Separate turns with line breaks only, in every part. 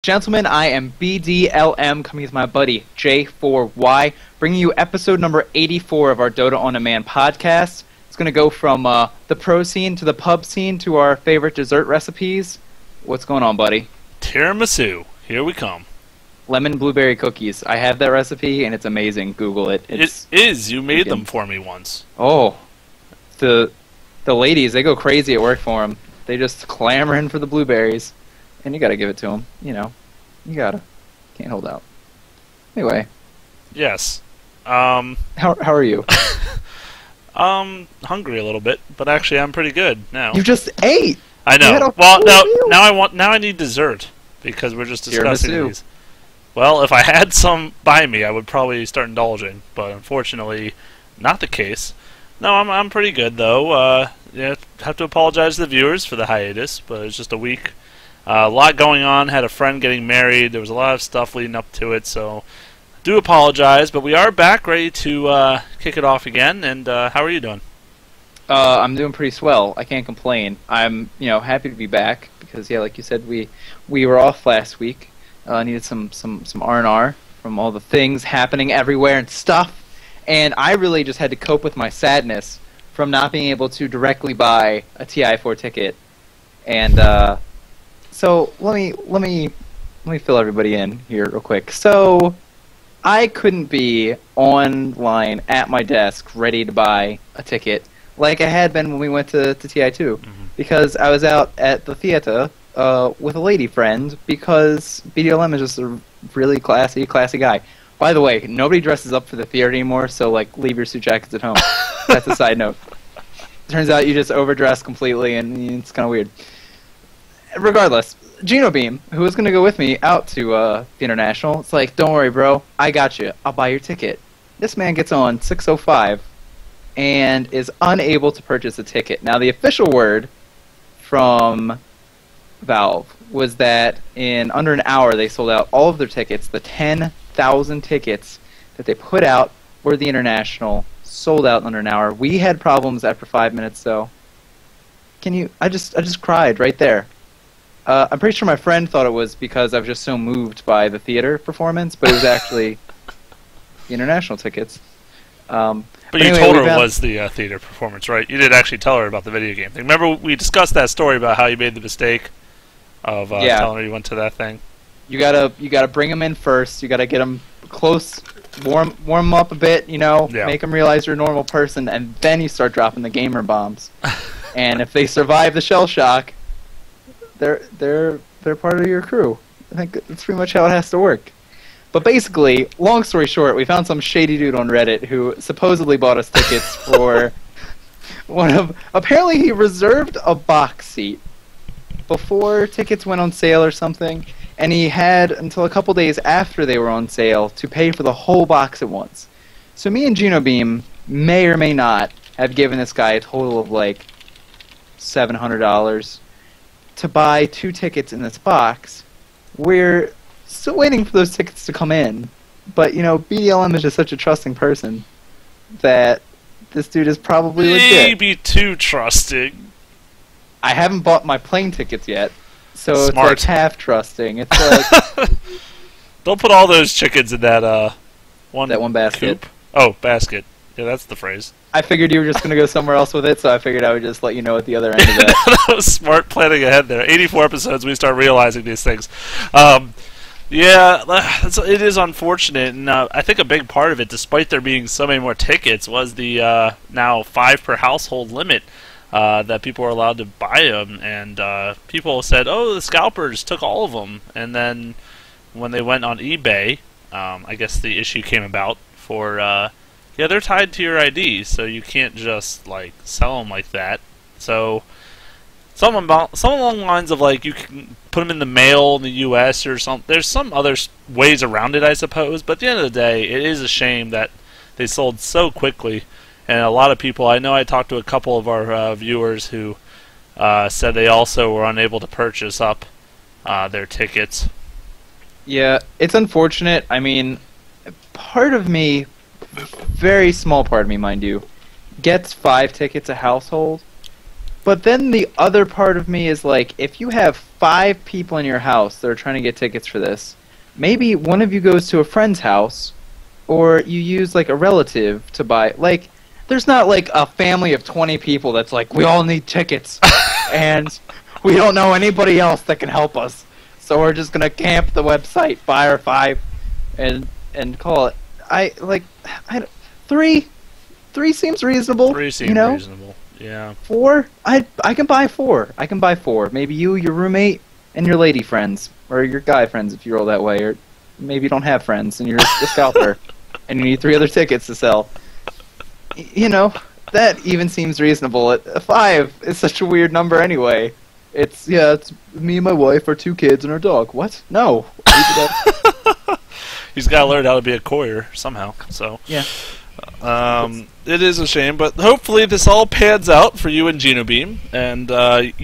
Gentlemen, I am BDLM, coming with my buddy J4Y, bringing you episode number 84 of our Dota on Demand podcast. It's going to go from the pro scene to the pub scene to our favorite dessert recipes. What's going on, buddy?
Tiramisu. Here we come.
Lemon blueberry cookies. I have that recipe, and it's amazing. Google it.
It is. You made them for me once.
Oh, the ladies, they go crazy at work for them. They just clamoring for the blueberries. And you gotta give it to them, you know. You gotta. Can't hold out. Anyway.
Yes.
How are you?
Hungry a little bit, but actually I'm pretty good now.
You just ate.
I know. Well, now I need dessert because we're just discussing
Tiramisu.
these. Well, if I had some by me, I would probably start indulging, but unfortunately, not the case. No, I'm pretty good though. Yeah, have to apologize to the viewers for the hiatus, but it's just a week. A lot going on. Had a friend getting married. There was a lot of stuff leading up to it, so do apologize. But we are back, ready to kick it off again. And how are you doing?
I'm doing pretty swell. I can't complain. I'm happy to be back because like you said, we were off last week. Needed some R&R from all the things happening everywhere and stuff. And I really just had to cope with my sadness from not being able to directly buy a TI4 ticket. And so let me fill everybody in here real quick. So I couldn't be online at my desk ready to buy a ticket like I had been when we went to TI2 because I was out at the theater with a lady friend because BDLM is just a really classy guy. By the way, nobody dresses up for the theater anymore, so leave your suit jackets at home. That's a side note. Turns out you just overdress completely and it's kind of weird. Regardless, Gino Beam, who was going to go with me out to the International, it's like, don't worry, bro, I got you. I'll buy your ticket. This man gets on 6:05 and is unable to purchase a ticket. Now, the official word from Valve was that in under an hour they sold out all of their tickets. The 10,000 tickets that they put out for the International sold out in under an hour. We had problems after 5 minutes, though. I just cried right there. I'm pretty sure my friend thought it was because I was just so moved by the theater performance, but it was actually the International tickets.
But
anyway,
you told her it was the theater performance, right? You did actually tell her about the video game thing. Remember we discussed that story about how you made the mistake of telling her you went to that thing?
You gotta bring them in first. You gotta get them close, warm them up a bit, make them realize you're a normal person, and then you start dropping the gamer bombs. And if they survive the shell shock, they're part of your crew. I think that's pretty much how it has to work. But basically, long story short, we found some shady dude on Reddit who supposedly bought us tickets for apparently he reserved a box seat before tickets went on sale or something, and he had until a couple days after they were on sale to pay for the whole box at once. So me and Gino Beam may or may not have given this guy a total of $700 to buy 2 tickets in this box. We're still waiting for those tickets to come in, but BDLM is just such a trusting person that this dude is probably legit.
Maybe too trusting.
I haven't bought my plane tickets yet, so
Smart.
it's half trusting. It's
Don't put all those chickens in that one
basket.
Coop. Oh, basket. Yeah, that's the phrase.
I figured you were just going to go somewhere else with it, so I figured I would just let you know at the other end of that.
That was smart planning ahead there. 84 episodes, we start realizing these things. Yeah, it is unfortunate, and I think a big part of it, despite there being so many more tickets, was the now 5 per household limit that people were allowed to buy them, and people said, oh, the scalpers took all of them, and then when they went on eBay, I guess the issue came about for... yeah, they're tied to your ID, so you can't just sell them like that. So, something along the lines of you can put them in the mail in the U.S. or something. There's some other ways around it, I suppose. But at the end of the day, it is a shame that they sold so quickly. And a lot of people, I know I talked to a couple of our viewers who said they also were unable to purchase up their tickets.
Yeah, it's unfortunate. I mean, part of me, very small part of me, mind you, gets 5 tickets a household. But then the other part of me is if you have 5 people in your house that are trying to get tickets for this, maybe one of you goes to a friend's house, or you use like a relative to buy. Like, there's not like a family of 20 people that's like, we all need tickets, and we don't know anybody else that can help us, so we're just gonna camp the website, fire 5, and call it. Three seems reasonable.
3 seems reasonable. Yeah.
4, I can buy 4. I can buy 4. Maybe you, your roommate, and your lady friends, or your guy friends if you roll that way, or maybe you don't have friends and you're a scalper, and you need 3 other tickets to sell. You know, that even seems reasonable. 5 is such a weird number anyway. It's me and my wife, our 2 kids, and our dog. What? No.
He's got to learn how to be a courier somehow. So
yeah.
It is a shame, but hopefully this all pans out for you and Genobeam, and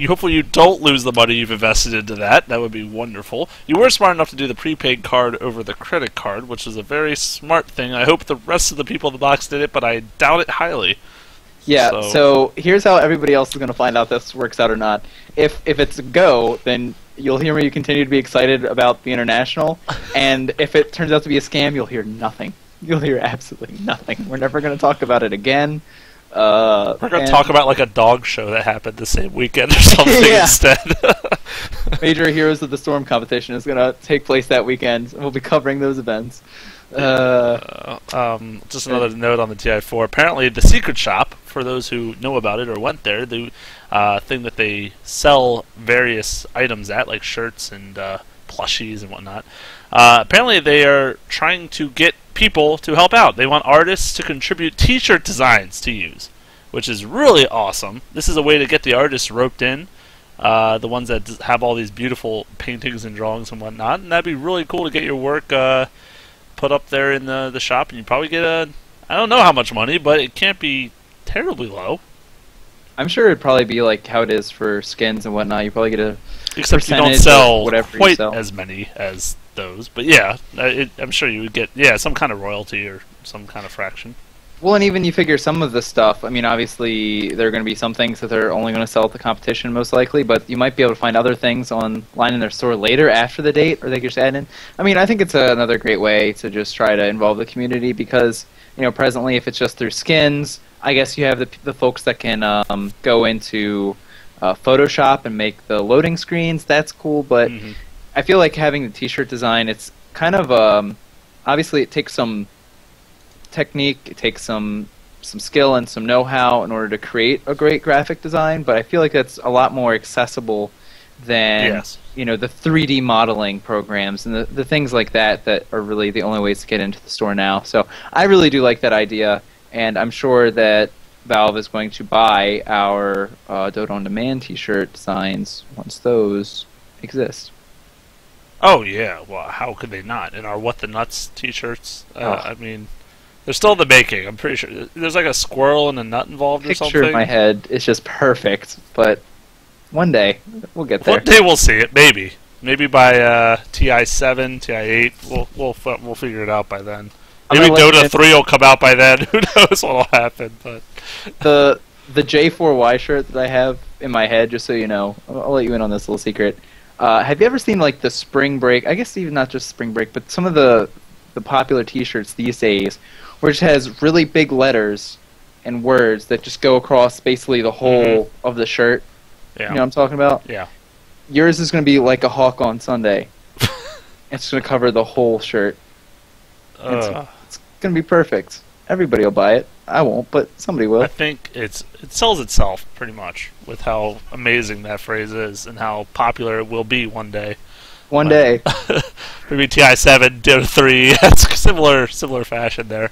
hopefully you don't lose the money you've invested into that. That would be wonderful. You were smart enough to do the prepaid card over the credit card, which is a very smart thing. I hope the rest of the people in the box did it, but I doubt it highly.
Yeah, so here's how everybody else is going to find out this works out or not. If it's a go, then you'll hear me continue to be excited about the international, and if it turns out to be a scam, you'll hear nothing. You'll hear absolutely nothing. We're never going to talk about it again.
We're going to talk about like a dog show that happened the same weekend or something instead.
Major Heroes of the Storm competition is going to take place that weekend. We'll be covering those events.
Just another note on the TI4. Apparently, the secret shop, for those who know about it or went there, the thing that they sell various items at, like shirts and plushies and whatnot, apparently they are trying to get people to help out. They want artists to contribute t-shirt designs to use, which is really awesome. This is a way to get the artists roped in, the ones that have all these beautiful paintings and drawings and whatnot, and that'd be really cool to get your work put up there in the shop, and you probably get I don't know how much money, but it can't be terribly low.
I'm sure it'd probably be like how it is for skins and whatnot. You probably get a
Except you don't sell quite as many as those, but yeah, I'm sure you would get some kind of royalty or some kind of fraction.
Well, and even you figure some of the stuff, I mean, obviously there are going to be some things that they're only going to sell at the competition most likely, but you might be able to find other things online in their store later after the date, or they could just add in. I mean, I think it's another great way to just try to involve the community because, you know, presently if it's just through skins, I guess you have the folks that can go into Photoshop and make the loading screens. That's cool, but I feel like having the t-shirt design, it's kind of obviously it takes some technique, it takes some skill and some know-how in order to create a great graphic design, but I feel like that's a lot more accessible than you know, the 3D modeling programs and the things like that are really the only ways to get into the store now. So I really do like that idea, and I'm sure that Valve is going to buy our DoD On Demand t-shirt designs once those exist.
Oh yeah, well how could they not? And our What the Nuts t-shirts, I mean, they're still in the making. I'm pretty sure there's like a squirrel and a nut involved or something.
Picture in my head, it's just perfect, but one day we'll get there.
One day we'll see it, maybe by TI7, TI8, we'll figure it out by then. Maybe Dota 3 will come out by then. Who knows what'll happen? But
the J4Y shirt that I have in my head, just so you know, I'll let you in on this little secret. Have you ever seen like the Spring Break? I guess even not just Spring Break, but some of the popular T-shirts these days, where it just has really big letters and words that just go across basically the whole of the shirt. Yeah. You know what I'm talking about?
Yeah.
Yours is going to be like a hawk on Sunday. It's going to cover the whole shirt. It's going to be perfect. Everybody will buy it. I won't, but somebody will.
I think it sells itself pretty much with how amazing that phrase is and how popular it will be one day.
One day.
Maybe TI7, Dota 3, that's similar fashion there.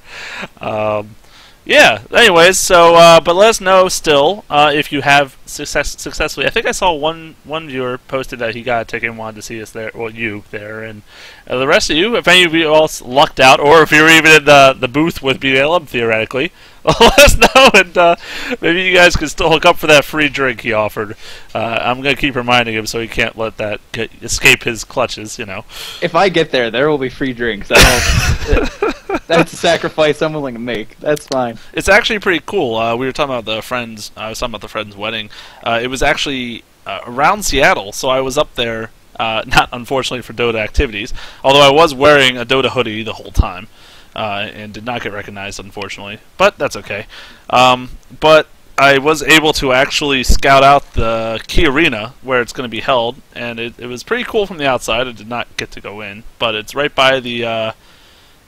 Yeah, anyways, so, but let us know still if you have successfully. I think I saw one viewer posted that he got a ticket and wanted to see us there, well, you there, and the rest of you, if any of you else lucked out, or if you're even in the booth with BLM theoretically, let us know, and maybe you guys can still hook up for that free drink he offered. I'm going to keep reminding him so he can't let that escape his clutches, you know.
If I get there will be free drinks. That's a sacrifice I'm willing to make. That's fine.
It's actually pretty cool. We were talking about I was talking about the friend's wedding. It was actually around Seattle. So I was up there, not unfortunately for Dota activities, although I was wearing a Dota hoodie the whole time, and did not get recognized, unfortunately. But that's okay. But I was able to actually scout out the key arena where it's going to be held, and it was pretty cool from the outside. I did not get to go in, but it's right by the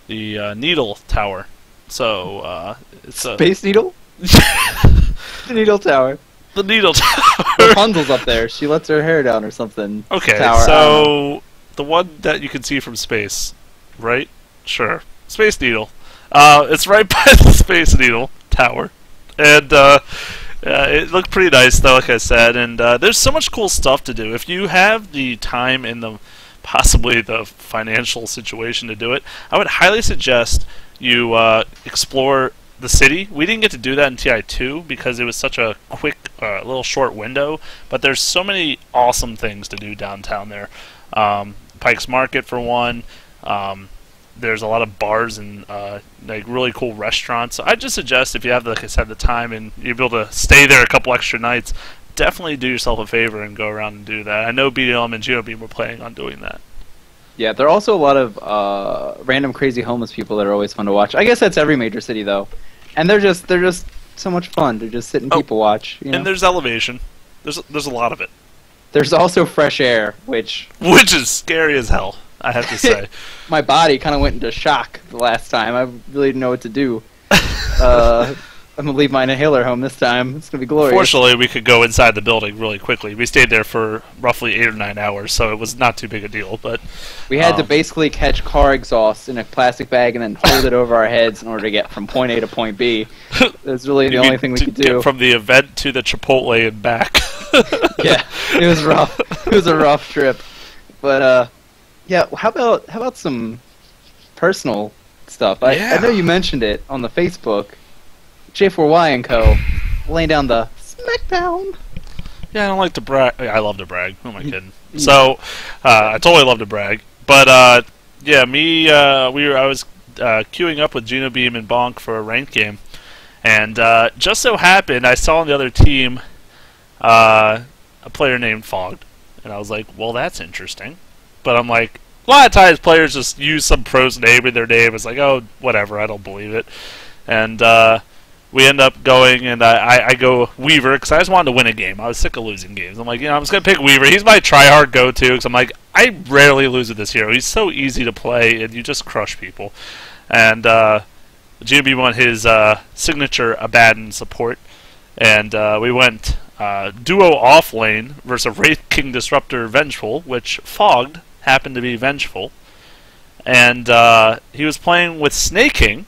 Needle Tower. So it's a
Space Needle? The Needle Tower.
the Needle Tower.
Rapunzel's up there. She lets her hair down or something.
Okay,
Tower,
so the one that you can see from space, right? Sure. Space Needle. It's right by the Space Needle Tower. And it looked pretty nice, though, like I said. And there's so much cool stuff to do. If you have the time and possibly the financial situation to do it, I would highly suggest you explore the city. We didn't get to do that in TI2 because it was such a quick, little short window. But there's so many awesome things to do downtown there. Pike's Market, for one. There's a lot of bars and like really cool restaurants. So I just suggest if you have, like I said, the time and you're able to stay there a couple extra nights, definitely do yourself a favor and go around and do that. I know BDM and GeoBeam were planning on doing that.
Yeah, there are also a lot of random crazy homeless people that are always fun to watch. I guess that's every major city though, and they're just so much fun to just sit and people watch. You know?
And there's elevation. There's a lot of it.
There's also fresh air, which
is scary as hell, I have to say.
My body kind of went into shock the last time. I really didn't know what to do. I'm going to leave my inhaler home this time. It's going to be glorious.
Fortunately, we could go inside the building really quickly. We stayed there for roughly 8 or 9 hours, so it was not too big a deal. But
we had to basically catch car exhaust in a plastic bag and then hold it over our heads in order to get from point A to point B. That's really the only thing we could do.
From the event to the Chipotle and back.
Yeah, it was rough. It was a rough trip. But, yeah, how about some personal stuff? I know you mentioned it on the Facebook. J4Y and Co. laying down the smackdown.
Yeah, I don't like to brag. I love to brag. Who am I kidding? So, I totally love to brag. But yeah, I was queuing up with GeoBeam and Bonk for a ranked game, and just so happened I saw on the other team a player named Fogged, and I was like, well, that's interesting. But I'm like, a lot of times players just use some pro's name in their name. It's like, oh, whatever, I don't believe it. And we end up going, and I go Weaver, because I just wanted to win a game. I was sick of losing games. I'm like, I'm just going to pick Weaver. He's my try-hard go-to, because I'm like, I rarely lose with this hero. He's so easy to play, and you just crush people. And GB won his signature Abaddon support, and we went duo off lane versus Wraith King Disruptor Vengeful, which Fogged happened to be Vengeful. And he was playing with Snake King.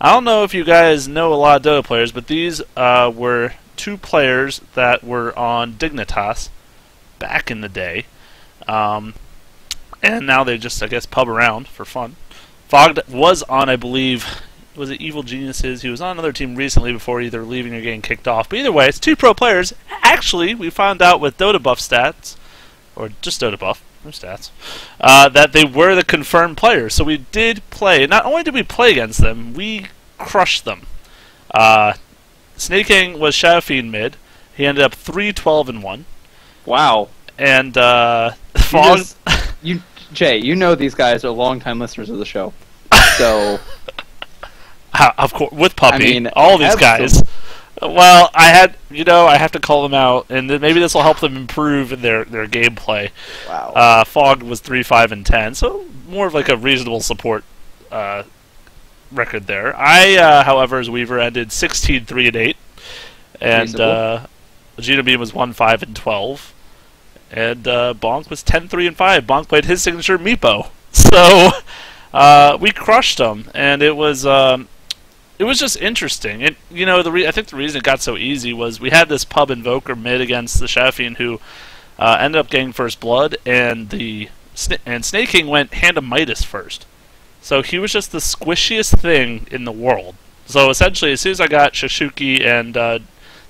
I don't know if you guys know a lot of Dota players, but these were two players that were on Dignitas back in the day. And now they just, I guess, pub around for fun. Fogged was on, I believe, was it Evil Geniuses? He was on another team recently before either leaving or getting kicked off. But either way, it's two pro players. Actually, we found out with Dota Buff stats, or just Dota Buff, no stats, that they were the confirmed players. So we did play. Not only did we play against them, we crushed them. Snake King was Shadow Fiend mid. He ended up 3-12-1.
Wow.
And
Jay, you know these guys are longtime listeners of the show. So
of course, with Puppy,
I mean,
all these guys. Well, I have to call them out, and maybe this will help them improve in their gameplay.
Wow.
Fogged was 3-5-10, so more of like a reasonable support record there. I, however, as Weaver, ended 16-3-8, and GeoBeam was 1-5-12, and Bonk was 10-3-5. Bonk played his signature Meepo, so we crushed them, and it was just interesting. I think the reason it got so easy was we had this pub invoker mid against the Shaffian who ended up getting first blood, and Snake King went Hand of Midas first. So he was just the squishiest thing in the world. So essentially, as soon as I got Shashuki and the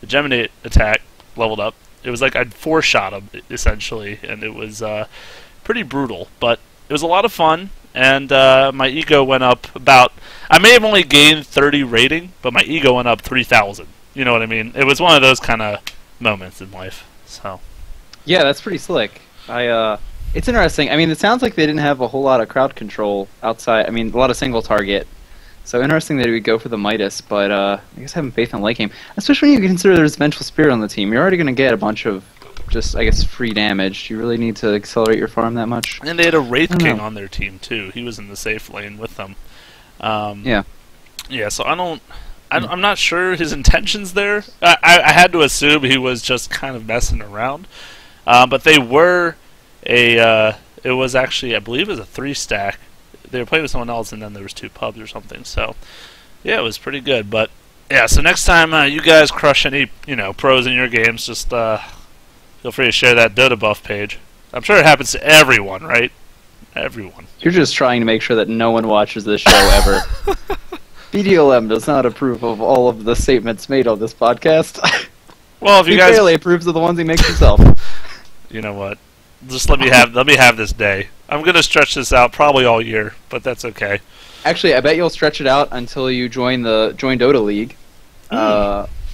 Geminate attack leveled up, it was like I'd four-shot him, essentially, and it was pretty brutal. But it was a lot of fun, and my ego went up about... I may have only gained 30 rating, but my ego went up 3,000. You know what I mean? It was one of those kind of moments in life. So
Yeah, that's pretty slick. It's interesting. I mean, it sounds like they didn't have a whole lot of crowd control outside. I mean, a lot of single target. So interesting that he would go for the Midas, but I guess having faith in the late game, especially when you consider there's Vengeful Spirit on the team, you're already going to get a bunch of just, I guess, free damage. Do you really need to accelerate your farm that much?
And they had a Wraith King on their team too. He was in the safe lane with them.
Yeah.
Yeah. So I'm not sure his intentions there. I had to assume he was just kind of messing around. But they were it was actually, I believe, it was a 3-stack. They were playing with someone else, and then there was 2 pubs or something. So, yeah, it was pretty good. But yeah, so next time you guys crush any pros in your games, just feel free to share that Dota buff page. I'm sure it happens to everyone, right? Everyone.
You're just trying to make sure that no one watches this show ever. BDLM does not approve of all of the statements made on this podcast.
Well, if you
he
guys
barely approves of the ones he makes himself.
You know what? Just let me have this day. I'm gonna stretch this out probably all year, but that's okay.
Actually, I bet you'll stretch it out until you join Dota League,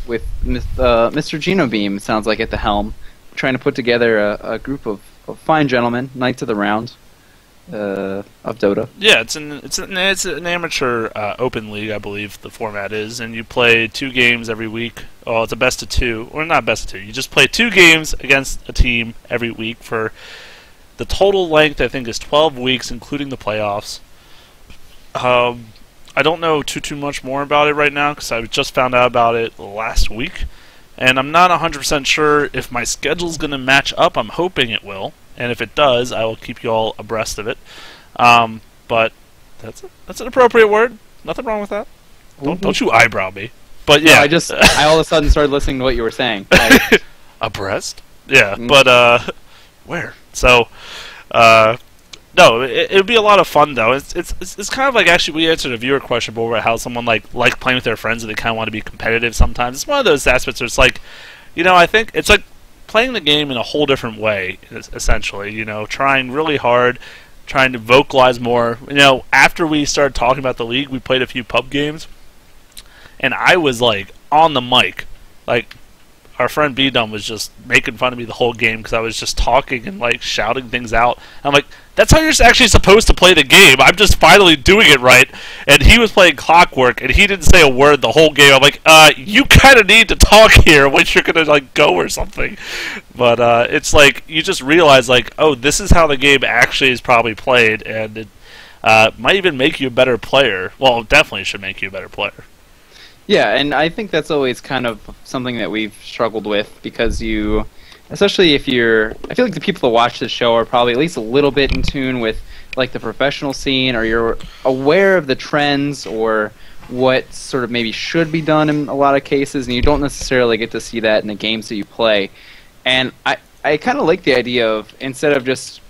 with Mr. Genobeam. Sounds like at the helm, trying to put together a group of fine gentlemen, knights of the round, of Dota.
Yeah, it's an amateur open league, I believe the format is, and you play 2 games every week. Oh, it's a best of 2, or not best of 2. You just play 2 games against a team every week for the total length. I think is 12 weeks, including the playoffs. I don't know too much more about it right now because I just found out about it last week, and I'm not 100% sure if my schedule's going to match up. I'm hoping it will. And if it does, I will keep you all abreast of it. But that's an appropriate word. Nothing wrong with that. Don't you eyebrow me. But yeah,
no, I all of a sudden started listening to what you were saying.
Abreast? Yeah, but where? So, no, it would be a lot of fun though. It's kind of like, actually we answered a viewer question about how someone like playing with their friends and they kind of want to be competitive sometimes. It's one of those aspects where it's like, I think it's like playing the game in a whole different way, essentially. Trying really hard, trying to vocalize more. After we started talking about the league, we played a few pub games, and I was like on the mic, like our friend B-Dum was just making fun of me the whole game because I was just talking and like shouting things out. I'm like, that's how you're actually supposed to play the game. I'm just finally doing it right. And he was playing Clockwork, and he didn't say a word the whole game. I'm like, you kind of need to talk here when you're going to like go or something. But it's like, you just realize like, oh, this is how the game actually is probably played, and it might even make you a better player. Well, it definitely should make you a better player.
Yeah, and I think that's always kind of something that we've struggled with, because especially if I feel like the people that watch this show are probably at least a little bit in tune with like the professional scene, or you're aware of the trends or what sort of maybe should be done in a lot of cases, and you don't necessarily get to see that in the games that you play. And I kind of like the idea of, instead of just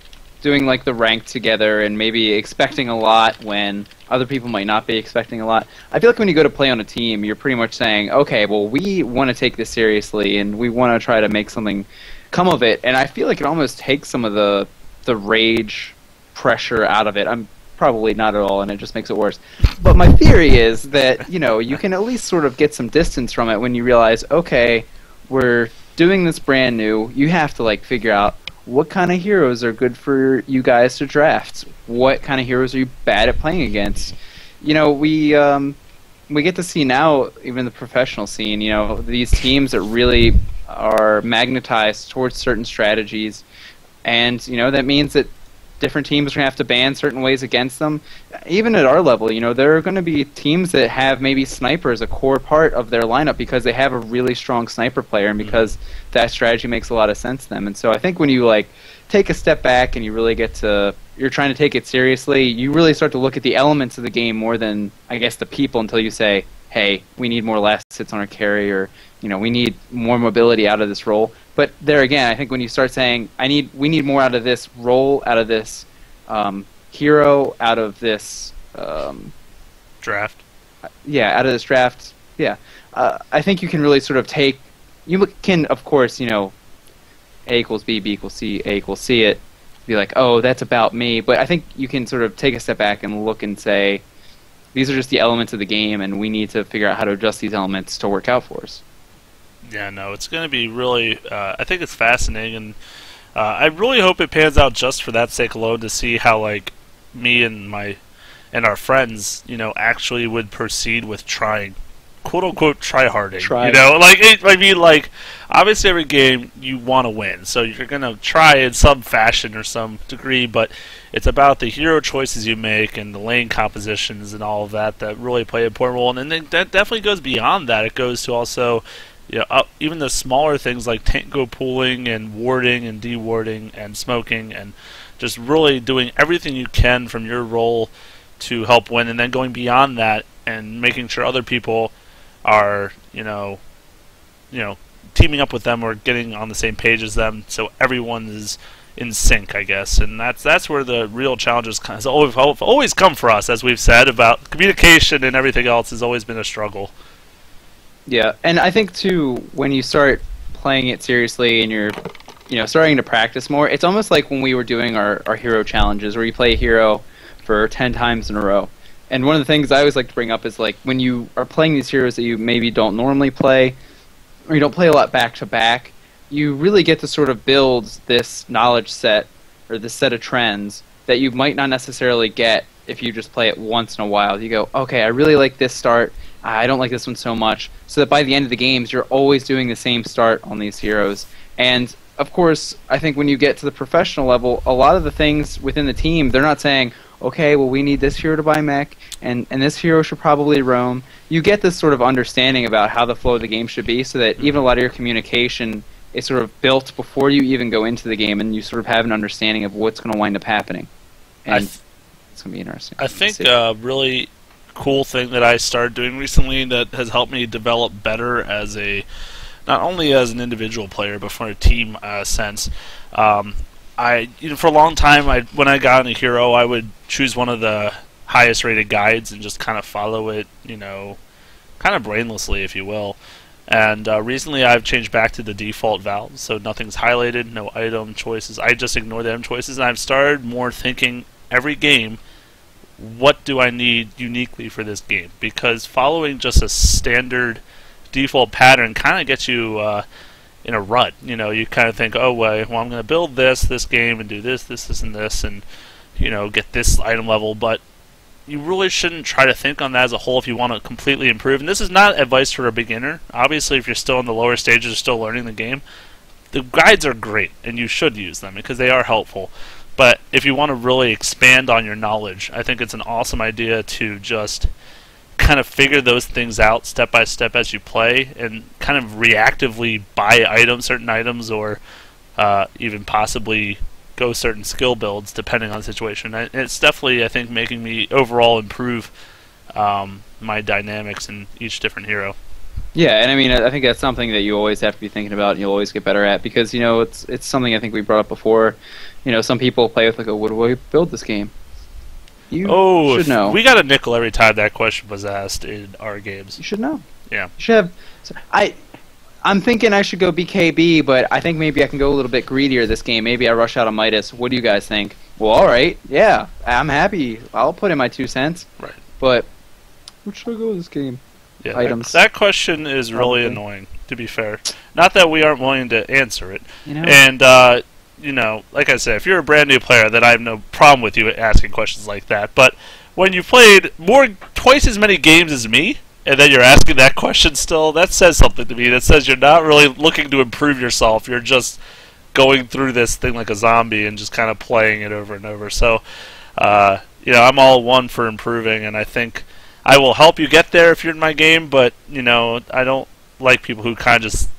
doing like the rank together and maybe expecting a lot when other people might not be expecting a lot, I feel like when you go to play on a team, you're pretty much saying, okay, well, we want to take this seriously and we want to try to make something come of it. And I feel like it almost takes some of the rage pressure out of it. I'm probably not at all, and it just makes it worse. But my theory is that, you can at least sort of get some distance from it when you realize, okay, we're doing this brand new. You have to like figure out what kind of heroes are good for you guys to draft. What kind of heroes are you bad at playing against? We get to see now, even the professional scene, these teams that really are magnetized towards certain strategies, and that means that different teams are going to have to ban certain ways against them. Even at our level, there are going to be teams that have maybe sniper as a core part of their lineup because they have a really strong sniper player, and because that strategy makes a lot of sense to them. And so I think when you like take a step back and you really you're trying to take it seriously, you really start to look at the elements of the game more than, I guess, the people, until you say, hey, we need more last hits on our carry, or we need more mobility out of this role. But there again, I think when you start saying, we need more out of this role, out of this hero, out of this
draft.
Yeah, out of this draft. Yeah, I think you can really sort of you can, of course, A equals B, B equals C, A equals C it, be like, oh, that's about me. But I think you can sort of take a step back and look and say, these are just the elements of the game, and we need to figure out how to adjust these elements to work out for us.
Yeah, no, it's going to be really, I think it's fascinating, and I really hope it pans out just for that sake alone, to see how like me and our friends, actually would proceed with trying, quote unquote, tryharding. I mean, like, obviously every game you want to win, so you're gonna try in some fashion or some degree, but it's about the hero choices you make and the lane compositions and all of that that really play an important role. And then that definitely goes beyond that. It goes to also, even the smaller things like tango pooling and warding and dewarding and smoking, and just really doing everything you can from your role to help win, and then going beyond that and making sure other people are, teaming up with them or getting on the same page as them, so everyone is in sync, I guess. And that's where the real challenges has always come for us, as we've said, about communication and everything else has always been a struggle.
Yeah, and I think too, when you start playing it seriously and you're, starting to practice more, it's almost like when we were doing our hero challenges, where you play a hero for 10 times in a row. And one of the things I always like to bring up is, like, when you are playing these heroes that you maybe don't normally play, or you don't play a lot back to back, you really get to sort of build this knowledge set, or this set of trends, that you might not necessarily get if you just play it once in a while. You go, okay, I really like this start, I don't like this one so much, so that by the end of the games, you're always doing the same start on these heroes. And, of course, I think when you get to the professional level, a lot of the things within the team, they're not saying, okay, well, we need this hero to buy mech, and this hero should probably roam. You get this sort of understanding about how the flow of the game should be, so that even a lot of your communication is sort of built before you even go into the game, and you sort of have an understanding of what's going to wind up happening. And it's going to be interesting.
I think a really cool thing that I started doing recently that has helped me develop better as not only as an individual player, but from a team sense. For a long time, when I got on a hero, I would choose one of the highest rated guides and just kind of follow it, kind of brainlessly, if you will. And recently I've changed back to the default valves, so nothing's highlighted, no item choices. I just ignore the item choices, and I've started more thinking every game, what do I need uniquely for this game? Because following just a standard default pattern kind of gets you in a rut. You kind of think, oh, well, I'm going to build this game and do this, and this, and, get this item level, but you really shouldn't try to think on that as a whole if you want to completely improve. And this is not advice for a beginner. Obviously, if you're still in the lower stages or still learning the game, the guides are great, and you should use them because they are helpful. But if you want to really expand on your knowledge, I think it's an awesome idea to just kind of figure those things out step by step as you play, and kind of reactively buy certain items, or even possibly go certain skill builds depending on the situation. And it's definitely, I think, making me overall improve my dynamics in each different hero.
Yeah, and I mean, I think that's something that you always have to be thinking about, and you'll always get better at, because it's something I think we brought up before. Some people play with, like, what do I build this game? You should know.
We got a nickel every time that question was asked in our games.
You should know.
Yeah.
You should have. I'm thinking I should go BKB, but I think maybe I can go a little bit greedier this game. Maybe I rush out a Midas. What do you guys think? Well, all right. Yeah, I'm happy. I'll put in my 2 cents.
Right.
But what should I go with this game?
Yeah,
items.
That question is really annoying, to be fair. Not that we aren't willing to answer it. And, like I said, if you're a brand new player, then I have no problem with you asking questions like that. But when you played twice as many games as me, and then you're asking that question still, that says something to me. That says you're not really looking to improve yourself. You're just going through this thing like a zombie and just kind of playing it over and over. So, I'm all one for improving, and I think I will help you get there if you're in my game, but, I don't like people who kind of just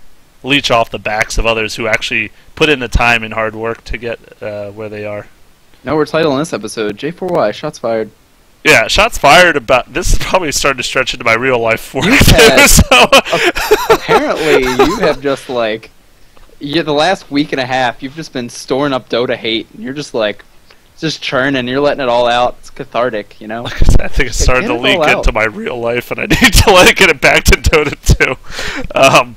leech off the backs of others who actually put in the time and hard work to get where they are.
Now we're titling this episode, J4Y, Shots Fired.
Yeah, shots fired about... This is probably starting to stretch into my real life work.
Apparently, you have just, like... the last week and a half, you've just been storing up Dota hate. And you're just, like... just churning. You're letting it all out. It's cathartic,
Like I said, I think it's starting to leak into my real life, and I need to get it back to Dota 2.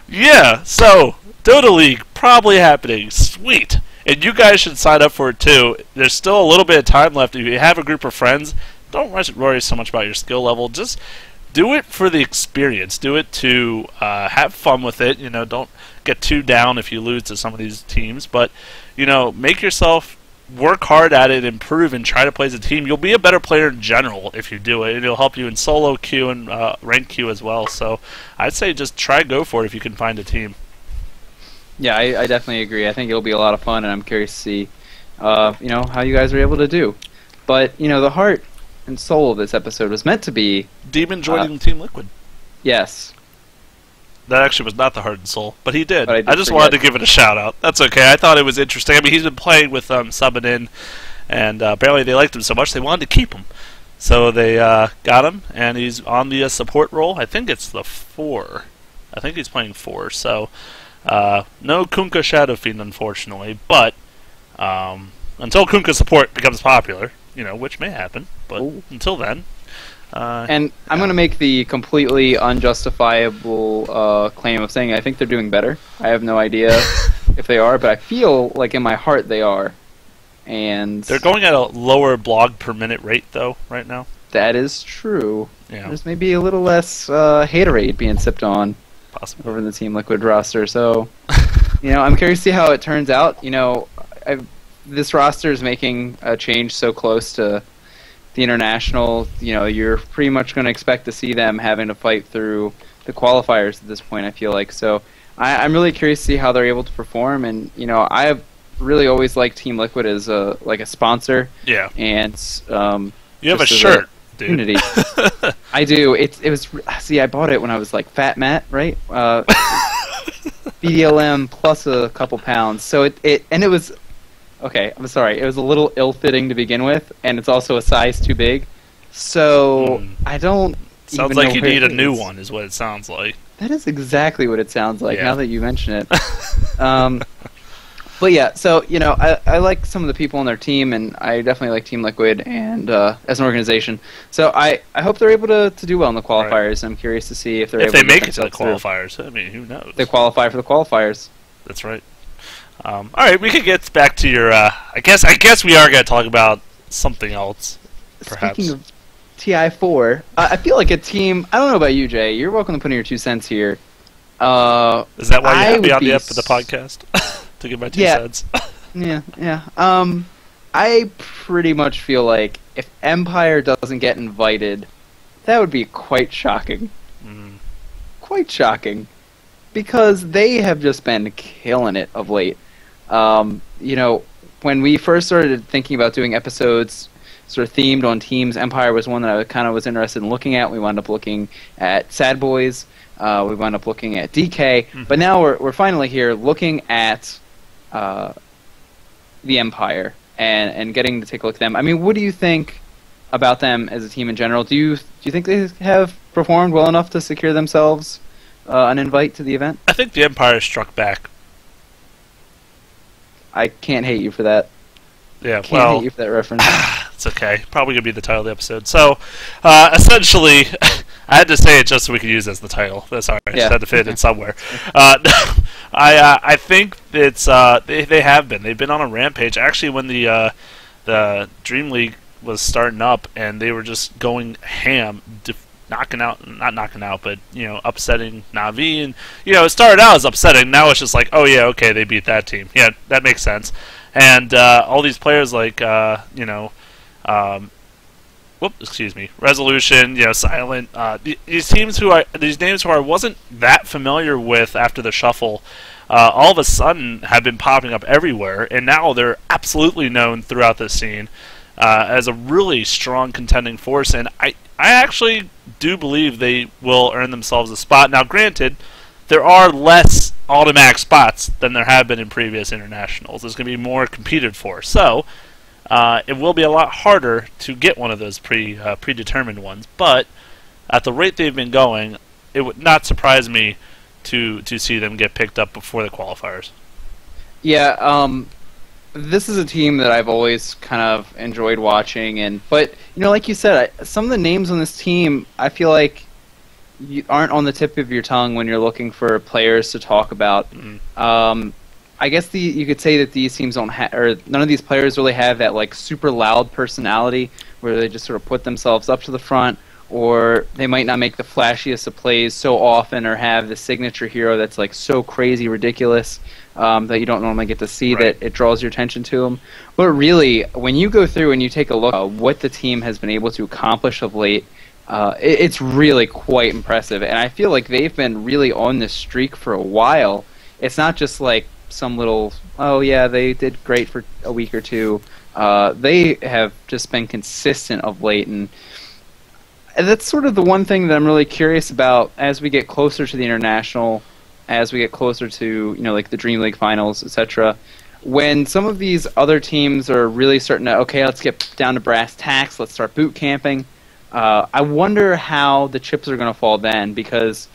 Yeah, so... Dota League, probably happening. Sweet. And you guys should sign up for it, too. There's still a little bit of time left. If you have a group of friends... Don't worry so much about your skill level. Just do it for the experience. Do it to have fun with it. Don't get too down if you lose to some of these teams. But, make yourself work hard at it, improve, and try to play as a team. You'll be a better player in general if you do it. It'll help you in solo queue and rank queue as well. So I'd say just go for it if you can find a team.
Yeah, I definitely agree. I think it'll be a lot of fun, and I'm curious to see, how you guys are able to do. But the heart and soul of this episode was meant to be
Demon joining Team Liquid.
Yes.
That actually was not the heart and soul, but he did.
But
I just wanted to give it a shout out. That's okay. I thought it was interesting. I mean, he's been playing with subbing in, and apparently they liked him so much they wanted to keep him. So they got him, and he's on the support role. I think it's the 4. I think he's playing 4. So no Kunkka Shadow Fiend, unfortunately. But until Kunkka support becomes popular, which may happen, but until then.
And I'm going to make the completely unjustifiable claim of saying I think they're doing better. I have no idea if they are, but I feel like in my heart they are. And
they're going at a lower blog per minute rate, though, right now.
That is true.
Yeah.
There's maybe a little less haterade being sipped on
possibly
over the Team Liquid roster. So, I'm curious to see how it turns out. This roster is making a change so close to the international, you're pretty much going to expect to see them having to fight through the qualifiers at this point, I feel like. So I'm really curious to see how they're able to perform. And, I've really always liked Team Liquid as a sponsor.
Yeah.
And
you have a shirt, dude.
I do. I bought it when I was like Fat Matt, right? BDLM plus a couple pounds. So it was... Okay, I'm sorry. It was a little ill-fitting to begin with, and it's also a size too big. So I don't.
Sounds like you need a new one, is what it sounds like.
That is exactly what it sounds like.
Yeah.
Now that you mention it. But yeah, so I like some of the people on their team, and I definitely like Team Liquid and as an organization. So I hope they're able to do well in the qualifiers. Right. I'm curious to see if they're able to
make it to the qualifiers. Through. I mean, who knows?
They qualify for the qualifiers.
That's right. All right, we could get back to your. I guess we are going to talk about something else. Perhaps.
Speaking of TI4, I feel like a team. I don't know about you, Jay. You're welcome to put in your 2 cents here.
Is that why you have me on the podcast to give my 2 cents?
Yeah. I pretty much feel like if Empire doesn't get invited, that would be quite shocking. Quite shocking, because they have just been killing it of late. When we first started thinking about doing episodes sort of themed on teams, Empire was one that I kind of was interested in looking at. We wound up looking at Sad Boys. We wound up looking at DK. But now we're finally here looking at the Empire and getting to take a look at them. I mean, what do you think about them as a team in general? Do you think they have performed well enough to secure themselves an invite to the event?
I think the Empire struck back.
I can't hate you for that.
Yeah,
Can't hate you for that reference.
It's okay. Probably going to be the title of the episode. So, essentially, I had to say it just so we could use it as the title. That's all right. I just had to fit it somewhere. I think it's they have been. They've been on a rampage. Actually, when the Dream League was starting up and they were just going ham, not knocking out, but upsetting Na'Vi, and it started out as upsetting. Now it's just like, oh yeah, okay, they beat that team. Yeah, that makes sense. And all these players like Resolution, Silent. These names who I wasn't that familiar with after the shuffle, all of a sudden have been popping up everywhere, and now they're absolutely known throughout the scene as a really strong contending force. And I actually do believe they will earn themselves a spot. Now, granted, there are less automatic spots than there have been in previous internationals. There's going to be more competed for, so it will be a lot harder to get one of those predetermined ones. But at the rate they've been going, it would not surprise me to see them get picked up before the qualifiers.
Yeah, this is a team that I've always kind of enjoyed watching, but like you said, some of the names on this team, I feel like you aren't on the tip of your tongue when you're looking for players to talk about. I guess you could say that these teams don't or none of these players really have that like super loud personality where they just sort of put themselves up to the front, or they might not make the flashiest of plays so often, or have the signature hero that's like so crazy ridiculous that you don't normally get to see,
Right.
that it draws your attention to them. But really, when you go through and you take a look at what the team has been able to accomplish of late, it's really quite impressive. And I feel like they've been really on this streak for a while. It's not just like some little, oh yeah, they did great for a week or two. They have just been consistent of late, and that's sort of the one thing that I'm really curious about as we get closer to the international, as we get closer to like the Dream League finals, etc. When some of these other teams are really starting to, okay, let's get down to brass tacks, let's start boot camping. I wonder how the chips are going to fall then, because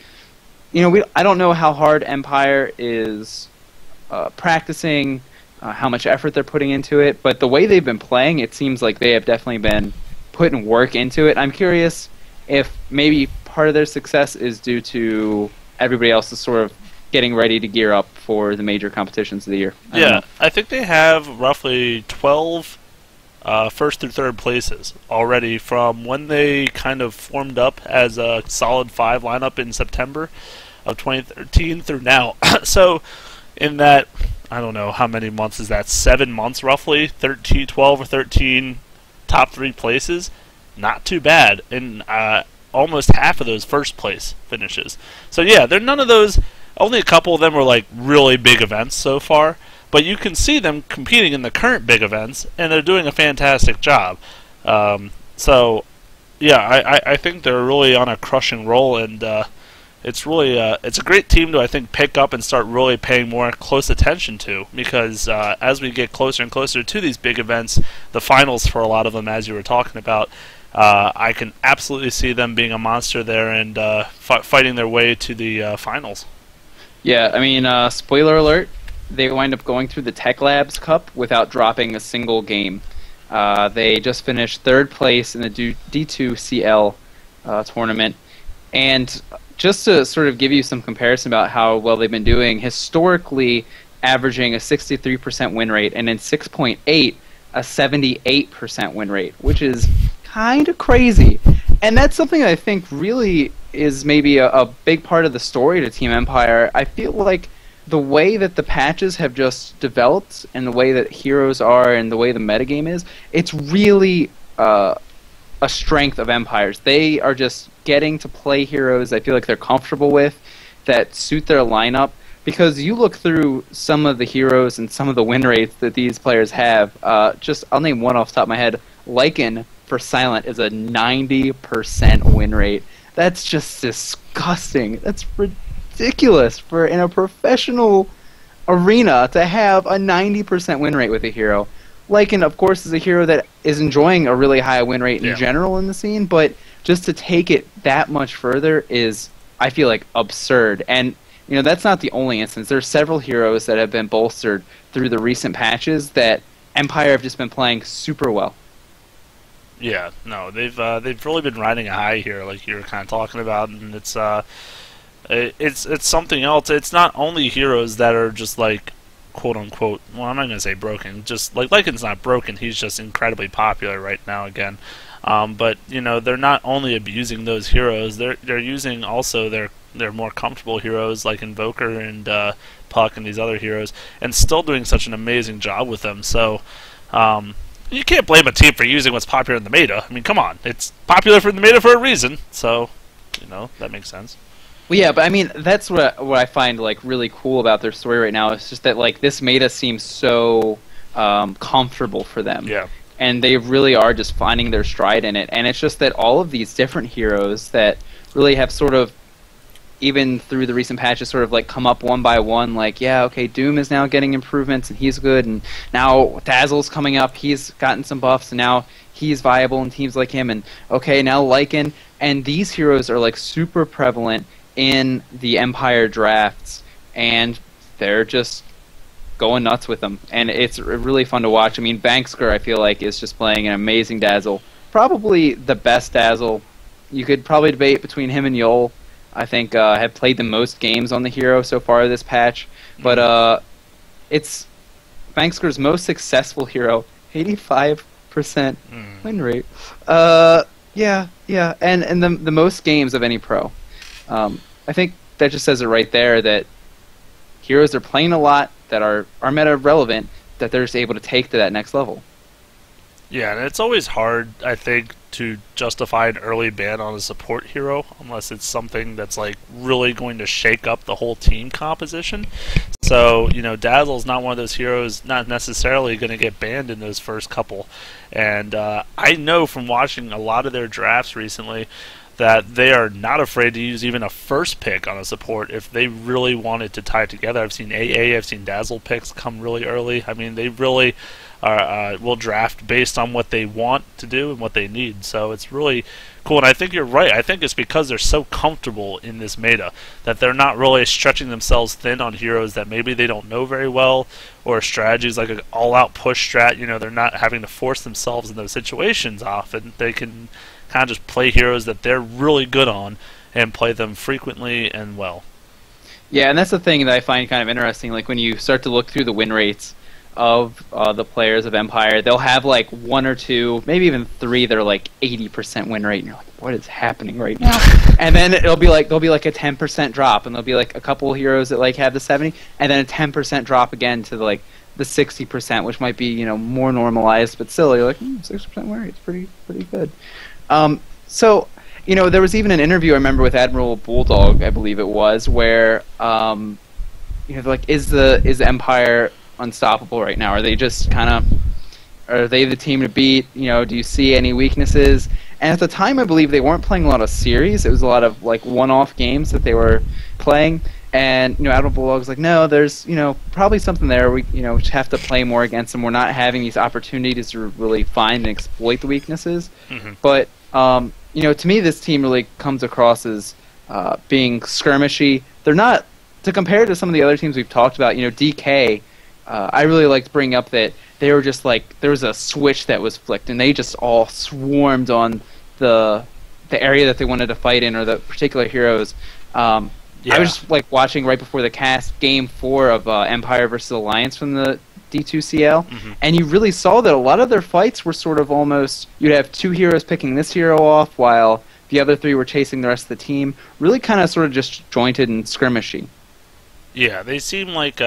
I don't know how hard Empire is practicing, how much effort they're putting into it, but the way they've been playing, it seems like they have definitely been putting work into it. I'm curious if maybe part of their success is due to everybody else is sort of getting ready to gear up for the major competitions of the year. I don't know.
I think they have roughly 12 first through third places already from when they kind of formed up as a solid 5 lineup in September of 2013 through now. So in that, I don't know how many months is that, 7 months roughly, 12 or 13 top 3 places, not too bad, and almost half of those first place finishes. So yeah, they're none of those, only a couple of them were like really big events so far, but you can see them competing in the current big events, and they're doing a fantastic job. So yeah, I think they're really on a crushing roll, and it's really it's a great team to, I think, pick up and start really paying more close attention to, because as we get closer and closer to these big events, the finals for a lot of them, as you were talking about, I can absolutely see them being a monster there and fighting their way to the finals.
Yeah, I mean, spoiler alert, they wind up going through the Tech Labs Cup without dropping a single game. They just finished 3rd place in the D2CL tournament. And just to sort of give you some comparison about how well they've been doing, historically averaging a 63% win rate, and in 6.8, a 78% win rate, which is kind of crazy. And that's something I think really is maybe a big part of the story to Team Empire. I feel like the way that the patches have just developed, and the way that heroes are, and the way the metagame is, it's really a strength of Empires. They are just getting to play heroes I feel like they're comfortable with, that suit their lineup. Because you look through some of the heroes and some of the win rates that these players have, I'll name one off the top of my head. Lycan for Silent is a 90% win rate. That's just disgusting. That's ridiculous for in a professional arena to have a 90% win rate with a hero. Lycan, of course, is a hero that is enjoying a really high win rate in general in the scene, but just to take it that much further is, I feel like, absurd. And that's not the only instance. There are several heroes that have been bolstered through the recent patches that Empire have just been playing super well.
Yeah, no, they've really been riding a high here, like you were kind of talking about, and it's something else. It's not only heroes that are just like, quote unquote, well, I'm not gonna say broken. Just like Lycan's not broken, he's just incredibly popular right now again. But they're not only abusing those heroes, they're using also their more comfortable heroes like Invoker and Puck and these other heroes, and still doing such an amazing job with them. So you can't blame a team for using what's popular in the meta. I mean, come on, it's popular for the meta for a reason. So that makes sense.
Well, yeah, but I mean, that's what I find like really cool about their story right now. It's just that like this meta seems so comfortable for them.
Yeah.
And they really are just finding their stride in it. And it's just that all of these different heroes that really have sort of, even through the recent patches, sort of like come up one by one, like, yeah, okay, Doom is now getting improvements and he's good, and now Dazzle's coming up, he's gotten some buffs, and now he's viable in teams like him, and okay, now Lycan. And these heroes are like super prevalent in the Empire drafts, and they're just going nuts with them, and it's really fun to watch. I mean, Banksker, I feel like, is just playing an amazing Dazzle. Probably the best Dazzle. You could probably debate between him and Yol. I think have played the most games on the hero so far this patch. But it's Banksker's most successful hero, 85% win rate. Yeah, and the most games of any pro. I think that just says it right there that heroes are playing a lot that are meta relevant that they're just able to take to that next level.
Yeah, and it's always hard, I think, to justify an early ban on a support hero unless it's something that's like really going to shake up the whole team composition. So, Dazzle's not one of those heroes not necessarily going to get banned in those first couple. And I know from watching a lot of their drafts recently that they are not afraid to use even a first pick on a support if they really wanted to tie it together. I've seen I've seen Dazzle picks come really early. I mean, they really will draft based on what they want to do and what they need. So it's really cool, and I think you're right. I think it's because they're so comfortable in this meta that they're not really stretching themselves thin on heroes that maybe they don't know very well, or strategies like an all-out push strat. They're not having to force themselves in those situations often. They can kind of just play heroes that they're really good on and play them frequently and well.
Yeah, and that's the thing that I find kind of interesting. Like when you start to look through the win rates of the players of Empire, they'll have like one or two, maybe even three that are like 80% win rate, and you're like, what is happening right now? And then there'll be like a 10% drop, and there'll be like a couple heroes that like have the 70, and then a 10% drop again to the 60%, which might be more normalized, but still you're like 60% win rate, it's pretty good. So there was even an interview I remember with Admiral Bulldog, I believe it was, where like is Empire unstoppable right now? Are they just are they the team to beat? Do you see any weaknesses? And at the time, I believe they weren't playing a lot of series. It was a lot of like one-off games that they were playing. And Admiral Bulldog's like, no, there's probably something there. We just have to play more against them. We're not having these opportunities to really find and exploit the weaknesses. Mm-hmm. But to me, this team really comes across as being skirmishy. They're not, to compare to some of the other teams we've talked about. DK. I really like to bring up that they were just like, there was a switch that was flicked, and they just all swarmed on the area that they wanted to fight in, or the particular heroes. I was just like watching right before the cast Game 4 of Empire versus Alliance from the D2CL, mm-hmm. and you really saw that a lot of their fights were sort of almost, you'd have two heroes picking this hero off while the other three were chasing the rest of the team. Really kind of sort of just jointed and skirmishy.
Yeah, they seem like...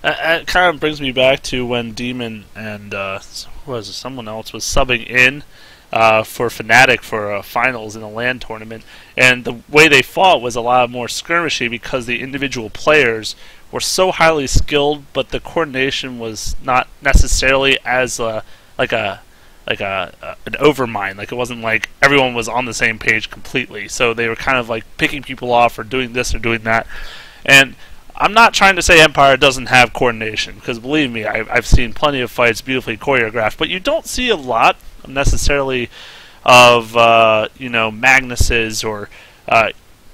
it kind of brings me back to when Demon and someone else was subbing in for Fnatic for finals in a LAN tournament, and the way they fought was a lot more skirmishy because the individual players were so highly skilled, but the coordination was not necessarily as an overmind. Like, it wasn't like everyone was on the same page completely. So they were kind of like picking people off or doing this or doing that, and I'm not trying to say Empire doesn't have coordination, because believe me, I've seen plenty of fights beautifully choreographed, but you don't see a lot necessarily of Magnus's or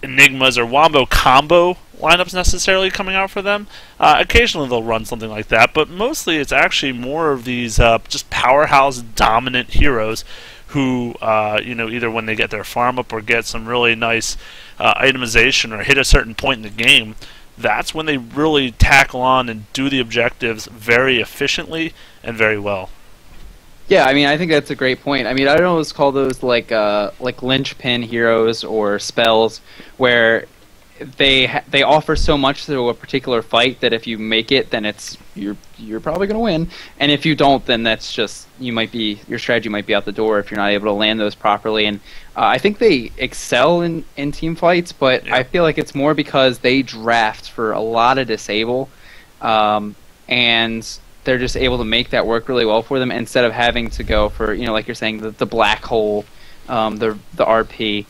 Enigmas or Wombo combo lineups necessarily coming out for them. Occasionally they'll run something like that, but mostly it's actually more of these just powerhouse dominant heroes who, either when they get their farm up or get some really nice itemization or hit a certain point in the game, that's when they really tackle on and do the objectives very efficiently and very well.
Yeah, I mean, I think that's a great point. I mean, I don't always call those like linchpin heroes or spells where they offer so much to a particular fight that if you make it, then you're probably going to win, and if you don't, then that's just your strategy might be out the door if you're not able to land those properly. And I think they excel in team fights, but yeah. I feel like it's more because they draft for a lot of disable, and they're just able to make that work really well for them instead of having to go for like you're saying the black hole, the RP,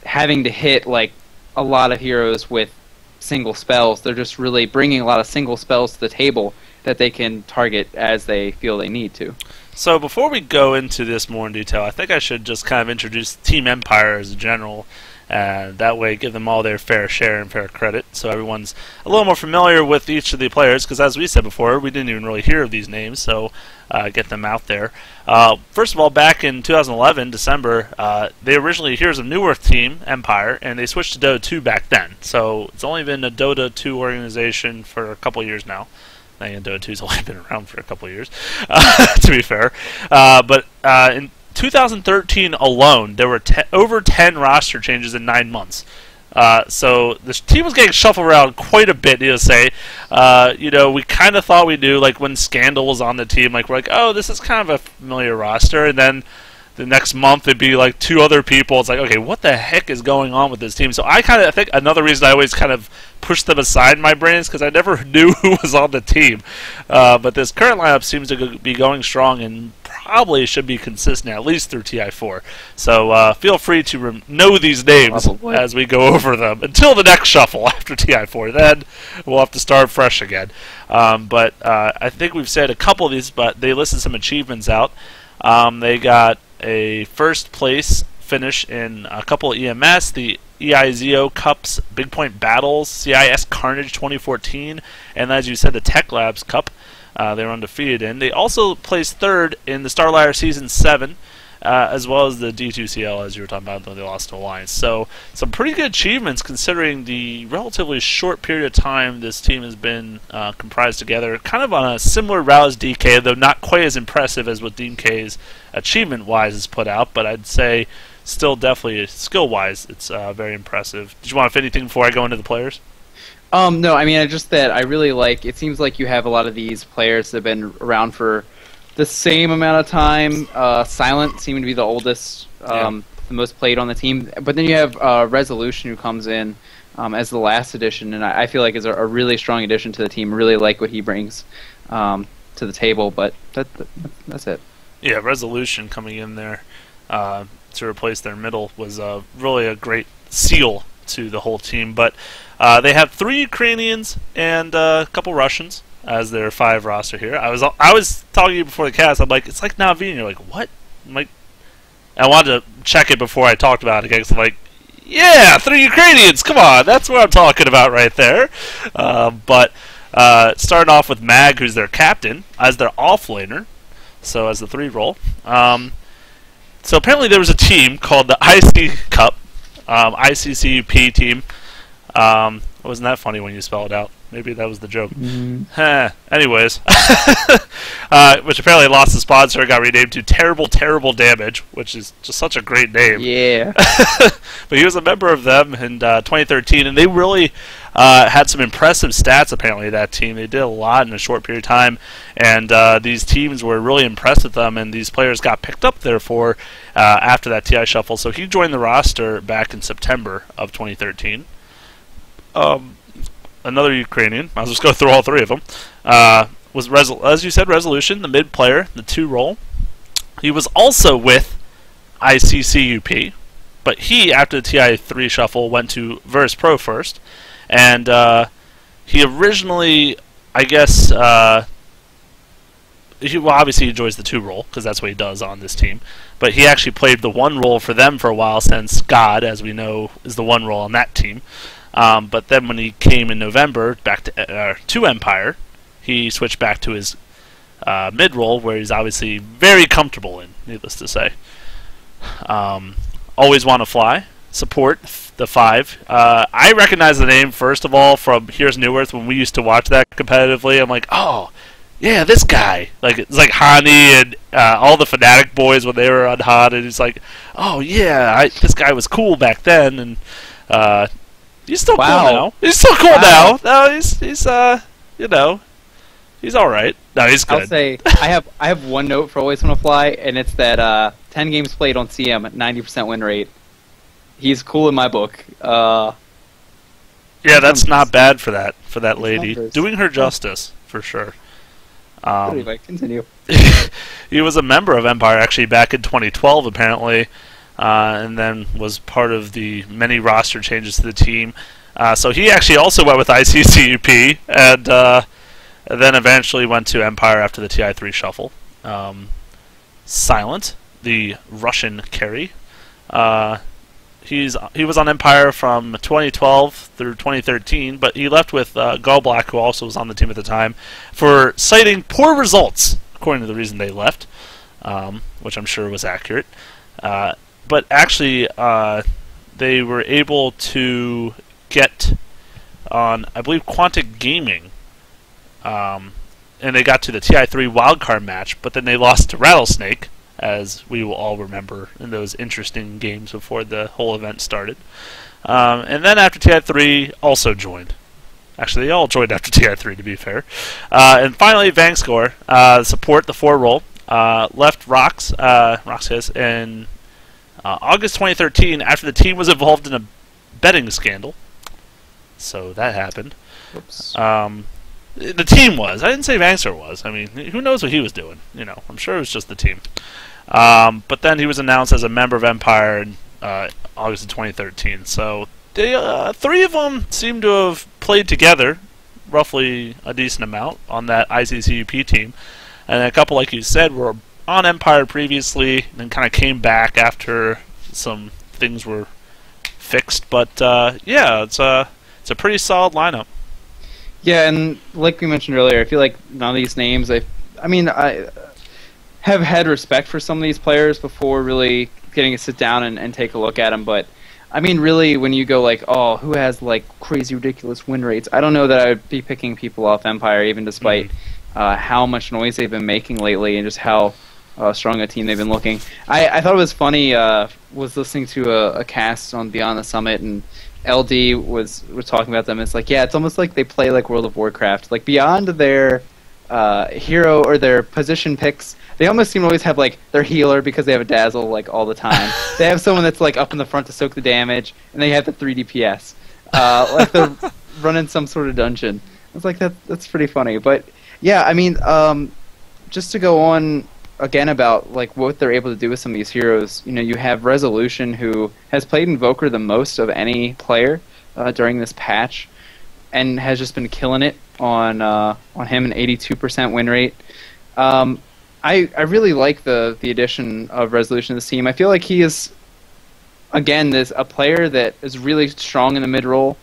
having to hit like a lot of heroes with single spells. They're just really bringing a lot of single spells to the table that they can target as they feel they need to.
So before we go into this more in detail, I think I should just kind of introduce Team Empire as a general, and that way give them all their fair share and fair credit, so everyone's a little more familiar with each of the players, because as we said before, we didn't even really hear of these names, so get them out there. First of all, back in 2011, December, they originally, here's a New Earth team, Empire, and they switched to Dota 2 back then, so it's only been a Dota 2 organization for a couple years now. And Dota 2's only been around for a couple of years, to be fair. But in 2013 alone, there were over 10 roster changes in 9 months. So this team was getting shuffled around quite a bit, to say. We kind of thought we knew, like when Scandal was on the team, like we're like, oh, this is kind of a familiar roster, and then the next month it'd be like 2 other people. It's like, okay, what the heck is going on with this team? So I think another reason I always kind of pushed them aside in my brain is because I never knew who was on the team. But this current lineup seems to be going strong and probably should be consistent at least through TI4. So feel free to know these names as we go over them until the next shuffle after TI4. Then we'll have to start fresh again. But I think we've said a couple of these, but they listed some achievements out. They got a first place finish in a couple of EMS, the EIZO Cups, Big Point Battles, CIS Carnage 2014, and as you said, the Tech Labs Cup. They were undefeated in. They also placed third in the Starlighter Season 7, as well as the D2CL, as you were talking about, though they lost to Alliance. So some pretty good achievements considering the relatively short period of time this team has been comprised together. Kind of on a similar route as DK, though not quite as impressive as what DK's achievement-wise is put out, but I'd say still definitely skill-wise it's very impressive. Did you want to say anything before I go into the players?
No, I mean, just that I really like, it seems like you have a lot of these players that have been around for the same amount of time. Silent seeming to be the oldest, the most played on the team. But then you have Resolution, who comes in as the last addition, and I feel like is a really strong addition to the team. Really like what he brings to the table, but that's it.
Yeah, Resolution coming in there to replace their middle was really a great seal to the whole team. But they have 3 Ukrainians and a couple Russians as their 5 roster here. I was talking to you before the cast. I'm like, it's like Navi, and you're like, what? I'm like, I wanted to check it before I talked about it again. So I'm like, yeah, 3 Ukrainians. Come on, that's what I'm talking about right there. But starting off with Mag, who's their captain, as their offlaner. So as the 3 role. So apparently there was a team called the IC Cup, ICCUP team. Wasn't that funny when you spell it out? Maybe that was the joke. Anyways, which apparently lost the sponsor and got renamed to Terrible Terrible Damage, which is just such a great name.
Yeah.
But he was a member of them in 2013, and they really had some impressive stats, apparently, that team. They did a lot in a short period of time, and these teams were really impressed with them, and these players got picked up, therefore, after that TI shuffle. So he joined the roster back in September of 2013. Another Ukrainian, I'll just go through all 3 of them, was, as you said, Resolution, the mid player, the 2 role. He was also with ICCUP, but he, after the TI3 shuffle, went to Verus Pro first, and he originally, I guess, obviously he enjoys the 2 role, because that's what he does on this team, but he actually played the 1 role for them for a while, since God, as we know, is the 1 role on that team. But then when he came in November back to Empire, he switched back to his mid-role, where he's obviously very comfortable in, needless to say. Always Want to Fly, support the 5. I recognize the name, first of all, from Here's New Earth, when we used to watch that competitively. I'm like, oh, yeah, this guy. Like, it's like Hani and all the Fnatic boys when they were on HOT, and he's like, oh, yeah, this guy was cool back then, and he's still cool now. He's still cool now. No, he's he's all right. No, he's good.
I'll say I have one note for Always Wanna Fly, and it's that 10 games played on CM at 90% win rate. He's cool in my book.
Yeah, that's not bad for that lady. Doing her justice for sure.
Anyway, continue.
He was a member of Empire actually back in 2012 apparently. And then was part of the many roster changes to the team. So he actually also went with ICCUP, and then eventually went to Empire after the TI3 shuffle. Silent, the Russian carry. He was on Empire from 2012 through 2013, but he left with Gallblack, who also was on the team at the time, for citing poor results, according to the reason they left, which I'm sure was accurate. But actually, they were able to get on, I believe, Quantic Gaming, and they got to the TI3 wildcard match, but then they lost to Rattlesnake, as we will all remember in those interesting games before the whole event started. And then after TI3 also joined. Actually, they all joined after TI3, to be fair. And finally, Vangscore, support the 4 role, left Roxas in August 2013 after the team was involved in a betting scandal. So that happened.
Whoops.
The team was. I didn't say Vangscore was. I mean, who knows what he was doing? You know, I'm sure it was just the team. But then he was announced as a member of Empire in August of 2013. So they, 3 of them seem to have played together, roughly a decent amount, on that ICCUP team. And a couple, like you said, were on Empire previously, and then kind of came back after some things were fixed. But yeah, it's a pretty solid lineup.
Yeah, and like we mentioned earlier, I feel like none of these names, I mean, I have had respect for some of these players before really getting to sit down and take a look at them, but I mean, really, when you go like, oh, who has like crazy, ridiculous win rates, I don't know that I would be picking people off Empire, even despite how much noise they've been making lately and just how strong a team they've been looking. I thought it was funny, was listening to a cast on Beyond the Summit, and LD was talking about them. It's like, yeah, it's almost like they play like World of Warcraft. Like, beyond their hero or their position picks, they almost seem to always have like their healer because they have a dazzle like all the time. They have someone that's like up in the front to soak the damage, and they have the 3 DPS. Like they're running some sort of dungeon. I was like, that's pretty funny. But yeah, I mean, just to go on again about like what they're able to do with some of these heroes. You know, you have Resolution, who has played Invoker the most of any player during this patch, and has just been killing it on him, an 82% win rate. I really like the addition of Resolution to this team. I feel like he is, again, a player that is really strong in the mid role.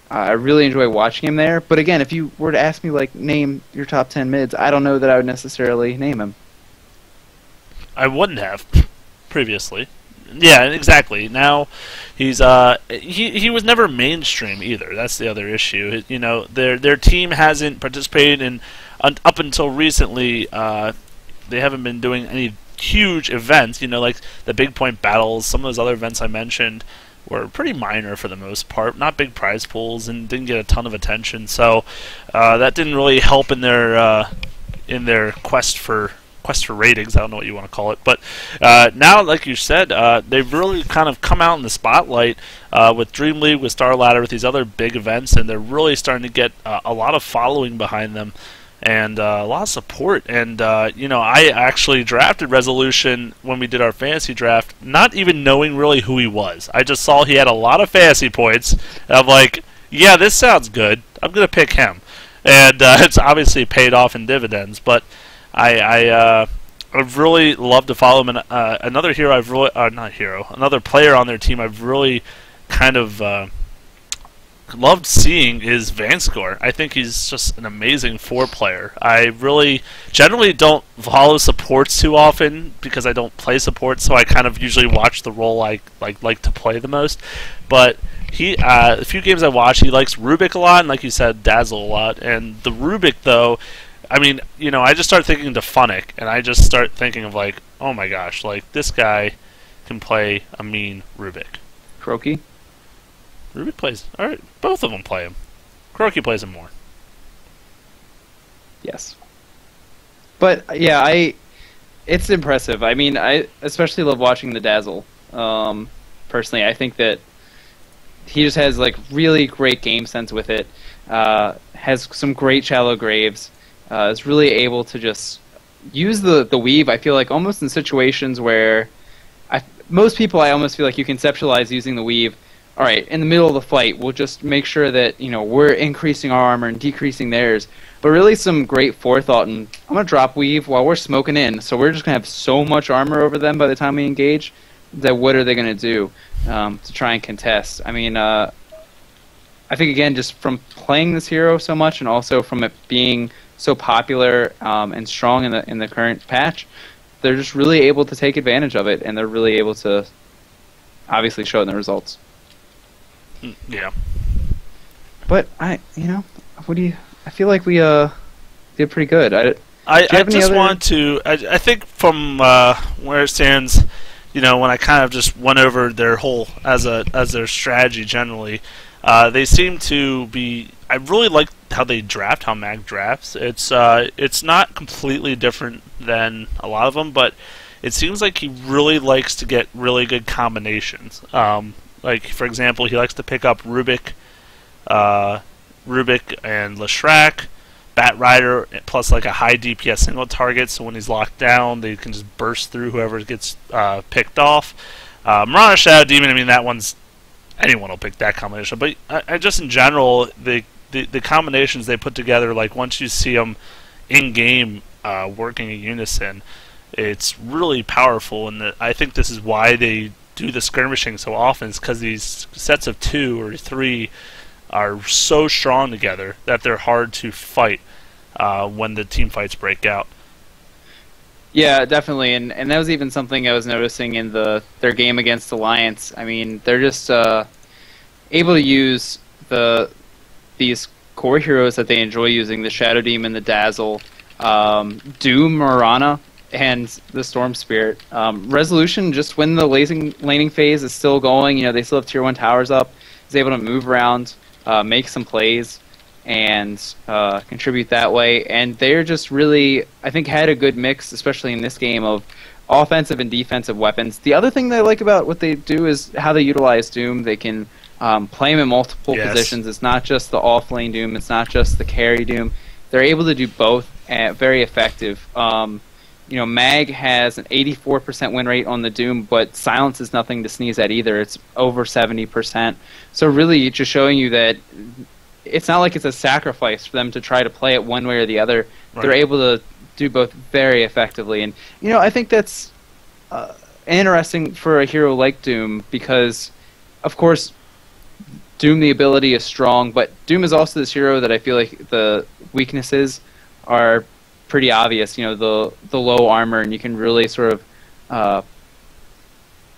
I really enjoy watching him there. But again, if you were to ask me, like, name your top 10 mids, I don't know that I would necessarily name him.
I wouldn't have previously. Yeah, exactly. Now he's he was never mainstream either. That's the other issue. You know, their team hasn't participated in up until recently. They haven't been doing any huge events. You know, like the Big Point battles. Some of those other events I mentioned were pretty minor for the most part. Not big prize pools and didn't get a ton of attention. So that didn't really help in their quest for ratings. I don't know what you want to call it, but now, like you said, they've really kind of come out in the spotlight with Dream League, with Star Ladder, with these other big events, and they're really starting to get a lot of following behind them and a lot of support. And you know, I actually drafted Resolution when we did our fantasy draft, not even knowing really who he was. I just saw he had a lot of fantasy points, and I'm like, yeah, this sounds good. I'm gonna pick him, and it's obviously paid off in dividends, but I've really loved to follow him. And another hero I've really, another player on their team I've really kind of loved seeing is Vangscore. I think he's just an amazing 4 player. I really generally don't follow supports too often because I don't play support, so I kind of usually watch the role I like to play the most. But he, a few games I watch, he likes Rubik a lot, and like you said, Dazzle a lot. And the Rubik, though, I mean, you know, I just start thinking to Funnick, and I just start thinking of like, oh my gosh, like this guy can play a mean Rubik.
Croaky?
Rubik plays, alright, both of them play him. Croaky plays him more.
Yes. But yeah, it's impressive. I mean, I especially love watching the Dazzle. Personally, I think that he just has like really great game sense with it. Has some great shallow graves. Is really able to just use the weave, I feel like, almost in situations where most people, I almost feel like you conceptualize using the weave. All right, in the middle of the fight, we'll just make sure that, you know, we're increasing our armor and decreasing theirs. But really some great forethought, and I'm going to drop weave while we're smoking in, so we're just going to have so much armor over them by the time we engage that what are they going to do to try and contest? I mean, I think, again, just from playing this hero so much and also from it being so popular and strong in the current patch, they're just really able to take advantage of it, and they're really able to obviously show it in the results.
Yeah.
But I feel like we did pretty good.
I just want to. I think from where it stands, when I kind of just went over their whole as their strategy generally, they seem to be. I really like how they draft, how Mag drafts. It's not completely different than a lot of them, but it seems like he really likes to get really good combinations. Like for example, he likes to pick up Rubik and Leshrac, Bat Rider, plus like a high DPS single target, so when he's locked down, they can just burst through whoever gets picked off. Mirana Shadow Demon, I mean, that one's anyone will pick that combination. But I just in general, the combinations they put together, like once you see them in game working in unison, it's really powerful. And I think this is why they do the skirmishing so often, is because these sets of 2 or 3 are so strong together that they're hard to fight when the team fights break out.
Yeah, definitely, and that was even something I was noticing in their game against Alliance. I mean, they're just able to use these core heroes that they enjoy using, the Shadow Demon, the Dazzle, Doom, Mirana, and the Storm Spirit. Resolution, just when the laning phase is still going, they still have tier 1 towers up, is able to move around, make some plays, and contribute that way. And they're just really, I think, had a good mix, especially in this game, of offensive and defensive weapons. The other thing that I like about what they do is how they utilize Doom. They can play him in multiple positions. It's not just the off-lane Doom. It's not just the carry Doom. They're able to do both, very effective. Mag has an 84% win rate on the Doom, but Silence is nothing to sneeze at either. It's over 70%. So really, just showing you that it's not like it's a sacrifice for them to try to play it one way or the other. Right. They're able to do both very effectively. And, I think that's interesting for a hero like Doom because, of course, Doom, the ability is strong, but Doom is also this hero that I feel like the weaknesses are pretty obvious. The low armor, and you can really sort of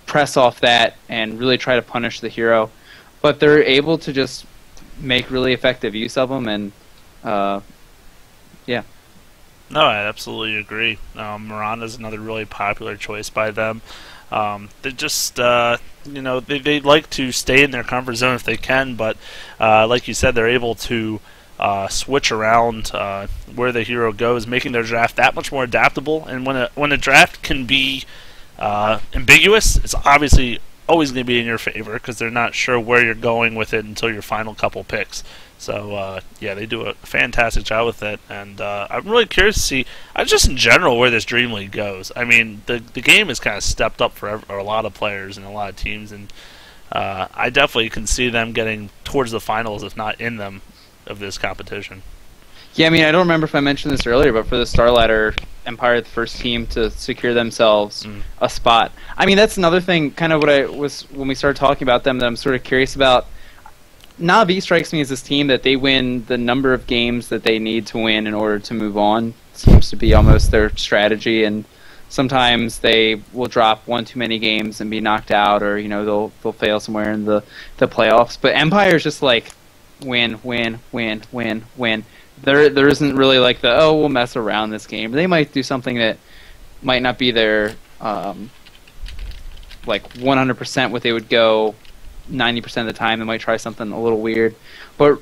press off that and really try to punish the hero. But they're able to just make really effective use of them, and yeah.
No, I absolutely agree. Mirana's another really popular choice by them. They just, they like to stay in their comfort zone if they can, but like you said, they're able to switch around where the hero goes, making their draft that much more adaptable. And when a draft can be ambiguous, it's obviously always going to be in your favor because they're not sure where you're going with it until your final couple picks. So yeah, they do a fantastic job with it, and I'm really curious to see, just in general, where this Dream League goes. I mean, the game has kind of stepped up for a lot of players and a lot of teams, and I definitely can see them getting towards the finals, if not in them, of this competition.
Yeah, I mean, I don't remember if I mentioned this earlier, but for the Star Ladder, Empire, the first team to secure themselves a spot. I mean, that's another thing, kind of what I was, when we started talking about them, that I'm sort of curious about. Na'Vi strikes me as this team that they win the number of games that they need to win in order to move on. Seems to be almost their strategy, and sometimes they will drop one too many games and be knocked out, or they'll fail somewhere in the playoffs. But Empire is just like win, win, win, win, win. There isn't really like we'll mess around this game. They might do something that might not be their like 100% what they would go 90% of the time. They might try something a little weird, but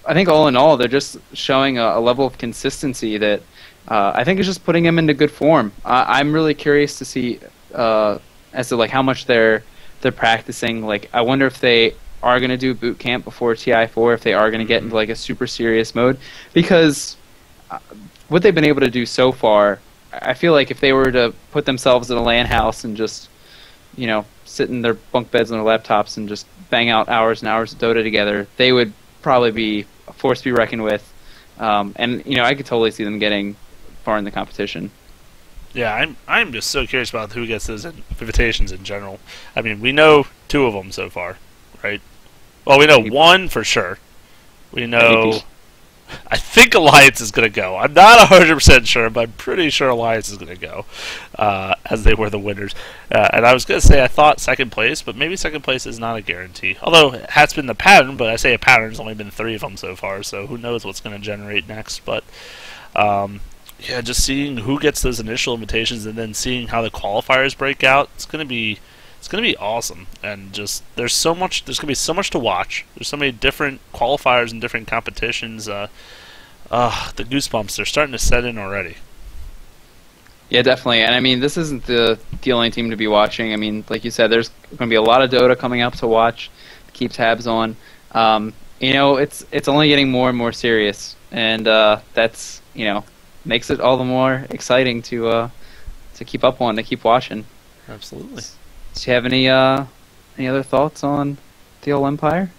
I think all in all, they're just showing a level of consistency that I think is just putting them into good form. I'm really curious to see as to like how much they're practicing. Like, I wonder if they are going to do boot camp before TI4, if they are going to get into like a super serious mode, because what they've been able to do so far, I feel like if they were to put themselves in a LAN house and just sit in their bunk beds on their laptops and just bang out hours and hours of Dota together, they would probably be a force to be reckoned with. And I could totally see them getting far in the competition.
Yeah, I'm just so curious about who gets those invitations in general. I mean, we know 2 of them so far, right? Well, we know 1 for sure. We know, I think Alliance is going to go. I'm not 100% sure, but I'm pretty sure Alliance is going to go, as they were the winners. And I was going to say I thought second place, but maybe second place is not a guarantee. Although it has been the pattern, but I say a pattern, there's only been 3 of them so far, so who knows what's going to generate next. But yeah, just seeing who gets those initial invitations and then seeing how the qualifiers break out, it's gonna be awesome. And just there's gonna be so much to watch. There's so many different qualifiers and different competitions. The goosebumps, they're starting to set in already.
Yeah, definitely. And I mean, this isn't the only team to be watching. I mean, like you said, there's going to be a lot of Dota coming up to watch, to keep tabs on. It's only getting more and more serious, and that's makes it all the more exciting to keep up on, to keep watching.
Absolutely.
Do you have any other thoughts on the old Empire?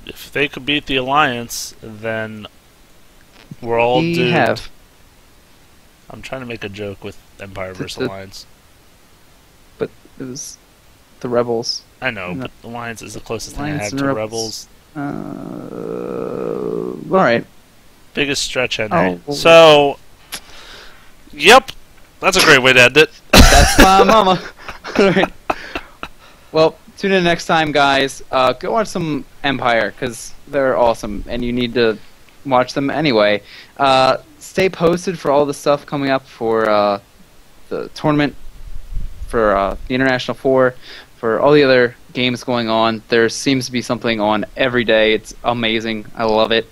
If they could beat the Alliance, then we're all
We
doomed.
have.
I'm trying to make a joke with Empire versus
the-
Alliance.
But it was the Rebels.
I know,
No.
but Alliance is the closest thing I
Alliance
have
and
to
Rebels.
Rebels.
All right.
Biggest stretch, Henry.
Oh.
So, yep, that's a great way to end it.
That's my mama. All right. Well, tune in next time, guys. Go watch some Empire, because they're awesome, and you need to watch them anyway. Stay posted for all the stuff coming up for the tournament, for the International 4, for all the other games going on. There seems to be something on every day. It's amazing. I love it.